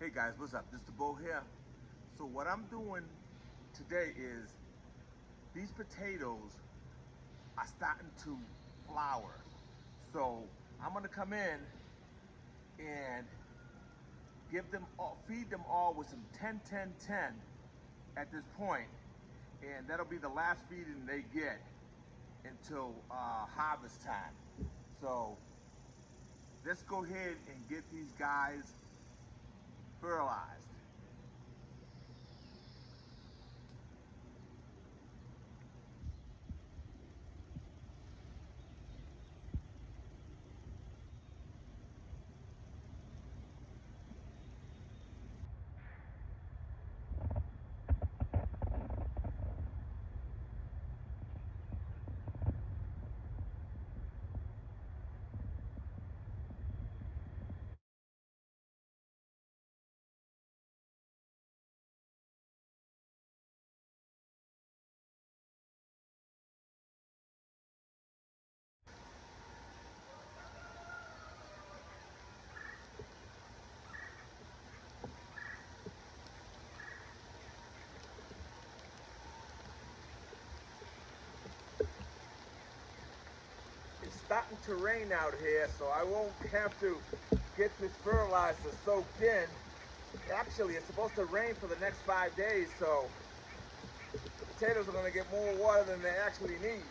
Hey guys, what's up? This is the Bull here. So what I'm doing today is these potatoes are starting to flower. So I'm gonna come in and feed them all with some 10-10-10 at this point, and that'll be the last feeding they get until harvest time. So let's go ahead and get these guys fertilized. It's starting to rain out here, so I won't have to get this fertilizer soaked in. Actually, it's supposed to rain for the next 5 days, so the potatoes are going to get more water than they actually need.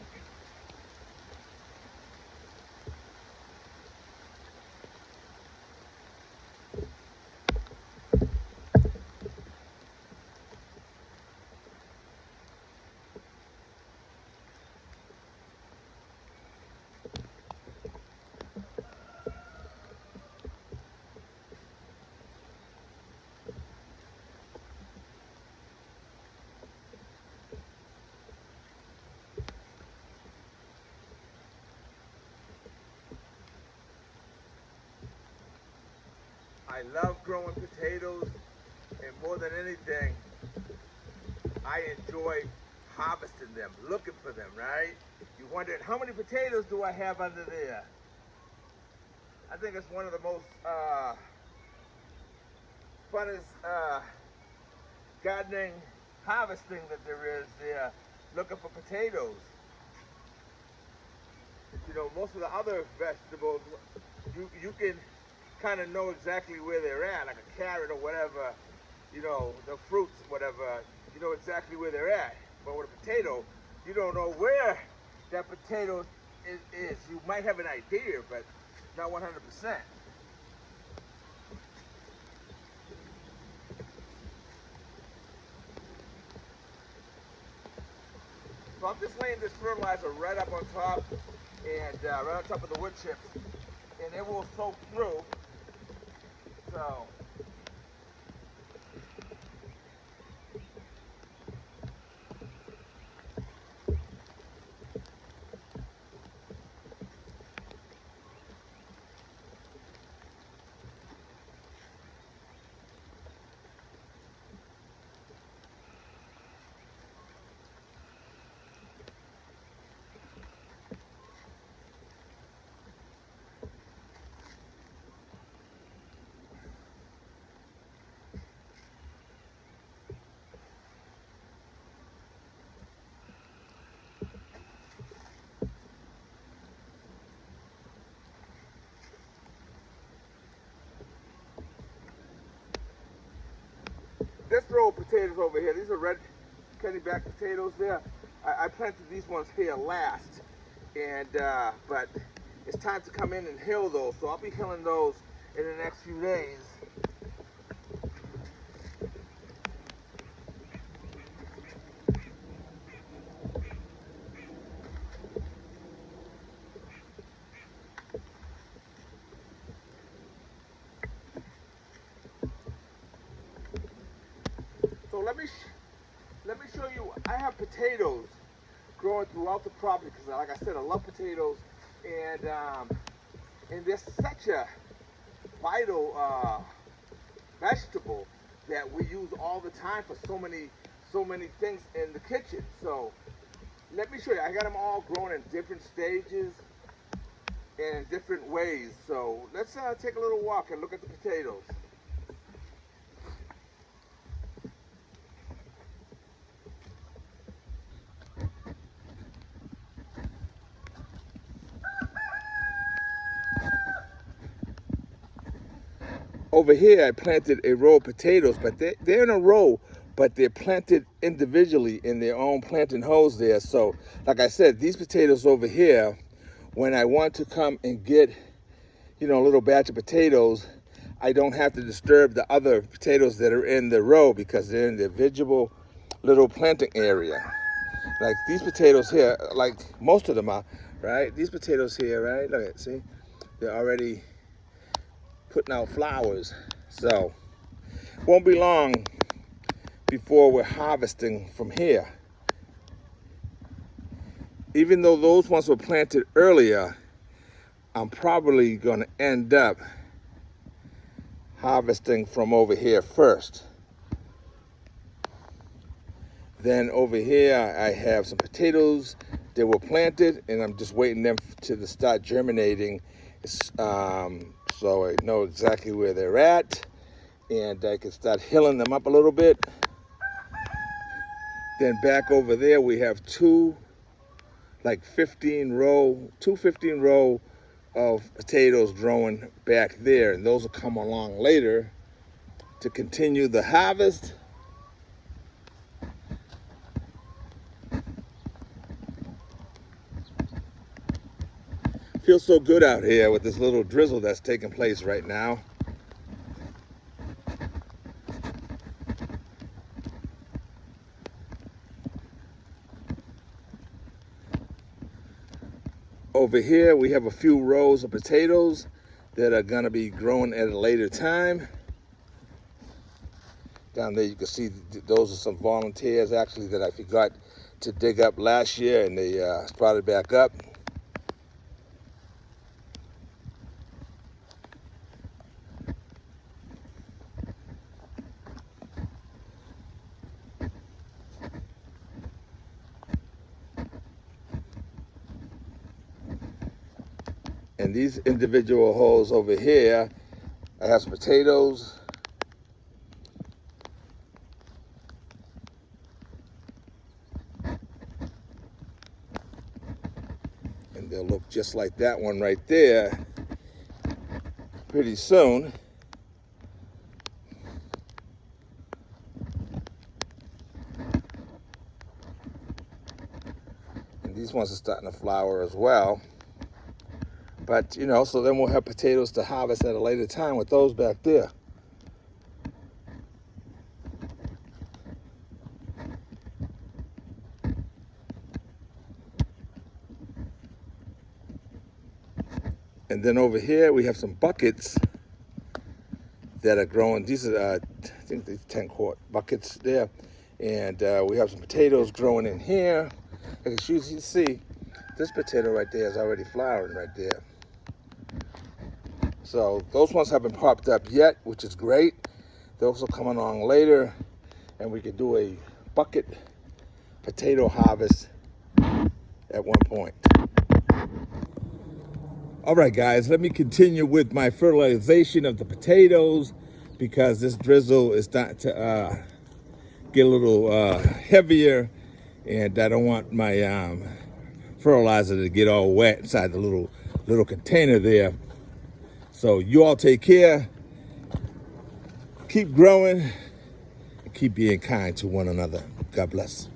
I love growing potatoes, and more than anything, I enjoy harvesting them, looking for them, right? You're wondering, how many potatoes do I have under there? I think it's one of the most funnest gardening, harvesting that there is there, looking for potatoes. You know, most of the other vegetables, you can kind of know exactly where they're at, like a carrot or whatever, you know, the fruits, whatever, you know exactly where they're at. But with a potato, you don't know where that potato is. You might have an idea, but not 100%. So I'm just laying this fertilizer right up on top, and right on top of the wood chips, and it will soak through. So this row of potatoes over here, these are red Kennyback potatoes there. I planted these ones here last, and but it's time to come in and hill those, so I'll be hilling those in the next few days. So let me show you. I have potatoes growing throughout the property because, like I said, I love potatoes, and they're such a vital vegetable that we use all the time for so many things in the kitchen. So let me show you. I got them all growing in different stages and in different ways. So let's take a little walk and look at the potatoes. over here I planted a row of potatoes, but they're in a row, but they're planted individually in their own planting holes there. So like I said, these potatoes over here, when I want to come and get, you know, a little batch of potatoes, I don't have to disturb the other potatoes that are in the row because they're in the individual little planting area. Like these potatoes here, like most of them are, right? These potatoes here, right? Look at, see? They're already putting out flowers. So, won't be long before we're harvesting from here. Even though those ones were planted earlier, I'm probably going to end up harvesting from over here first. Then over here, I have some potatoes that were planted, and I'm just waiting them to start germinating, so I know exactly where they're at, and I can start hilling them up a little bit. Then back over there, we have two 15 row of potatoes growing back there, and those will come along later to continue the harvest. Feels so good out here with this little drizzle that's taking place right now. Over here we have a few rows of potatoes that are going to be growing at a later time. Down there you can see those are some volunteers actually that I forgot to dig up last year, and they sprouted back up. And these individual holes over here, I have some potatoes. And they'll look just like that one right there pretty soon. And these ones are starting to flower as well. But, you know, so then we'll have potatoes to harvest at a later time with those back there. And then over here we have some buckets that are growing. These are, I think these 10-quart buckets there. And we have some potatoes growing in here. As you can see, this potato right there is already flowering right there. So those ones haven't popped up yet, which is great. Those will come along later, and we can do a bucket potato harvest at one point. All right, guys, let me continue with my fertilization of the potatoes because this drizzle is starting to get a little heavier, and I don't want my fertilizer to get all wet inside the little container there. So you all take care, keep growing, and keep being kind to one another. God bless.